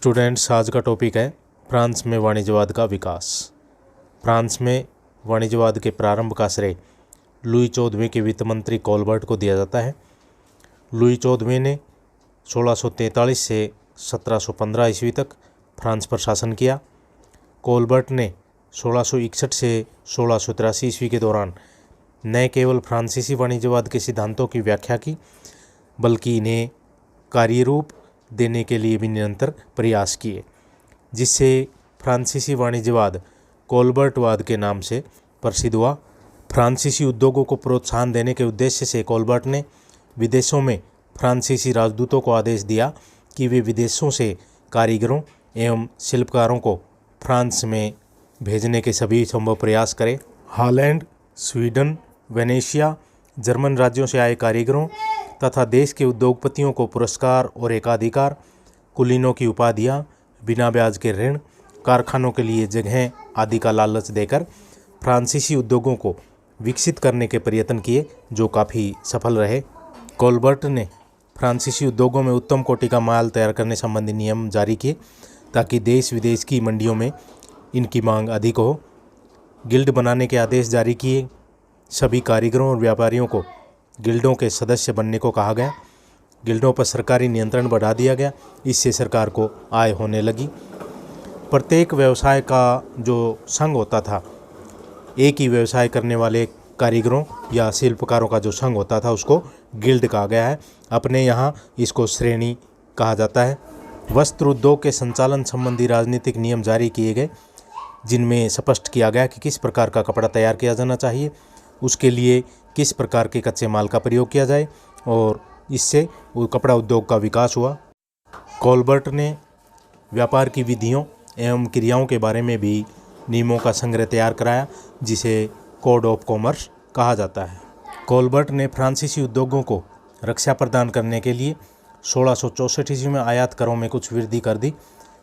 Students, आज का topic है फ्रांस में वाणिज्यवाद का विकास। फ्रांस में वाणिज्यवाद के प्रारंभ का श्रेय लुई 14वें के वित्त मंत्री कोलबर्ट को दिया जाता है। लुई 14वें ने 1643 से 1715 ईस्वी तक फ्रांस पर शासन किया। कोलबर्ट ने 1661 से 1683 ईस्वी के दौरान न केवल फ्रांसीसी वाणिज्यवाद के सिद्धांतों की व्याख्या की, बल्कि इन्हें कार्यरूप देने के लिए भी निरंतर प्रयास किए, जिससे फ्रांसीसी वाणिज्यवाद कोलबर्टवाद के नाम से प्रसिद्ध हुआ। फ्रांसीसी उद्योगों को प्रोत्साहन देने के उद्देश्य से कोलबर्ट ने विदेशों में फ्रांसीसी राजदूतों को आदेश दिया कि वे विदेशों से कारीगरों एवं शिल्पकारों को फ्रांस में भेजने के सभी संभव प्रयास करें। हॉलैंड, स्वीडन, वेनेशिया, जर्मन राज्यों से आए कारीगरों तथा देश के उद्योगपतियों को पुरस्कार और एकाधिकार, कुलीनों की उपाधियां, बिना ब्याज के ऋण, कारखानों के लिए जगहें आदि का लालच देकर फ्रांसीसी उद्योगों को विकसित करने के प्रयत्न किए, जो काफ़ी सफल रहे। कोलबर्ट ने फ्रांसीसी उद्योगों में उत्तम कोटि का माल तैयार करने संबंधी नियम जारी किए, ताकि देश विदेश की मंडियों में इनकी मांग अधिक हो। गिल्ड बनाने के आदेश जारी किए। सभी कारीगरों और व्यापारियों को गिल्डों के सदस्य बनने को कहा गया। गिल्डों पर सरकारी नियंत्रण बढ़ा दिया गया। इससे सरकार को आय होने लगी। प्रत्येक व्यवसाय का जो संघ होता था, एक ही व्यवसाय करने वाले कारीगरों या शिल्पकारों का जो संघ होता था, उसको गिल्ड कहा गया है। अपने यहाँ इसको श्रेणी कहा जाता है। वस्त्र उद्योग के संचालन संबंधी राजनीतिक नियम जारी किए गए, जिनमें स्पष्ट किया गया कि किस प्रकार का कपड़ा तैयार किया जाना चाहिए, उसके लिए किस प्रकार के कच्चे माल का प्रयोग किया जाए, और इससे वो कपड़ा उद्योग का विकास हुआ। कोलबर्ट ने व्यापार की विधियों एवं क्रियाओं के बारे में भी नियमों का संग्रह तैयार कराया, जिसे कोड ऑफ कॉमर्स कहा जाता है। कोलबर्ट ने फ्रांसीसी उद्योगों को रक्षा प्रदान करने के लिए 1664 ईस्वी में आयात करों में कुछ वृद्धि कर दी।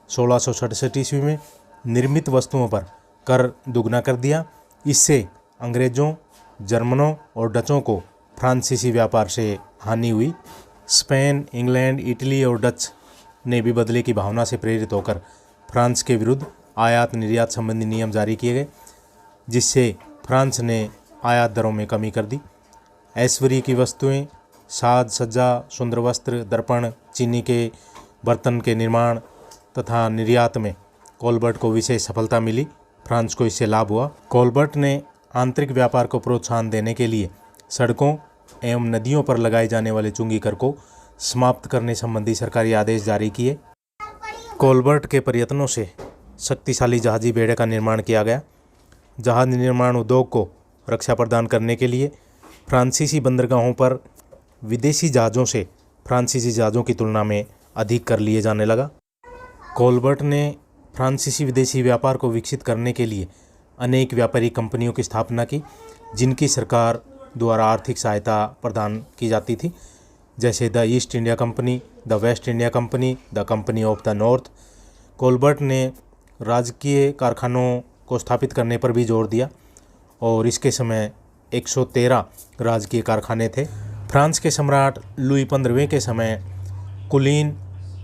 1667 ईस्वी में निर्मित वस्तुओं पर कर दुगना कर दिया। इससे अंग्रेज़ों, जर्मनों और डचों को फ्रांसीसी व्यापार से हानि हुई। स्पेन, इंग्लैंड, इटली और डच ने भी बदले की भावना से प्रेरित होकर फ्रांस के विरुद्ध आयात निर्यात संबंधी नियम जारी किए गए, जिससे फ्रांस ने आयात दरों में कमी कर दी। ऐश्वर्य की वस्तुएं, साज सज्जा, सुंदर वस्त्र, दर्पण, चीनी के बर्तन के निर्माण तथा निर्यात में कोलबर्ट को विशेष सफलता मिली। फ्रांस को इससे लाभ हुआ। कोलबर्ट ने आंतरिक व्यापार को प्रोत्साहन देने के लिए सड़कों एवं नदियों पर लगाए जाने वाले चुंगी कर को समाप्त करने संबंधी सरकारी आदेश जारी किए। कोलबर्ट के प्रयत्नों से शक्तिशाली जहाजी बेड़े का निर्माण किया गया। जहाज निर्माण उद्योग को रक्षा प्रदान करने के लिए फ्रांसीसी बंदरगाहों पर विदेशी जहाज़ों से फ्रांसीसी जहाज़ों की तुलना में अधिक कर लिए जाने लगा। कोलबर्ट ने फ्रांसीसी विदेशी व्यापार को विकसित करने के लिए अनेक व्यापारिक कंपनियों की स्थापना की, जिनकी सरकार द्वारा आर्थिक सहायता प्रदान की जाती थी, जैसे the east India company, the waste India company, the company of the north. Colbert ने राजकीय कारखानों को स्थापित करने पर भी जोर दिया, और इसके समय 113 राजकीय कारखाने थे। फ्रांस के सम्राट लुई 15वें के समय कुलीन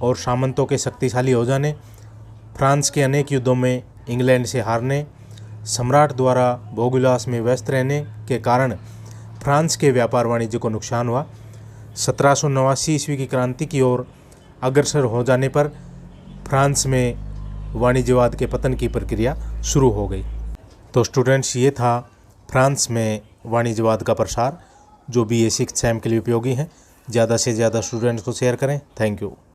और सामंतों के शक्तिशाली हो जाने, फ्रांस के अनेक युद्धों में इंग्लैंड से हारने, सम्राट द्वारा भोगविलास में व्यस्त रहने के कारण फ्रांस के व्यापार वाणिज्य को नुकसान हुआ। 1789 ईस्वी की क्रांति की ओर अग्रसर हो जाने पर फ्रांस में वाणिज्यवाद के पतन की प्रक्रिया शुरू हो गई। तो स्टूडेंट्स, ये था फ्रांस में वाणिज्यवाद का प्रसार, जो BA 6 SAM के लिए उपयोगी है। ज़्यादा से ज़्यादा स्टूडेंट्स को शेयर करें। Thank you.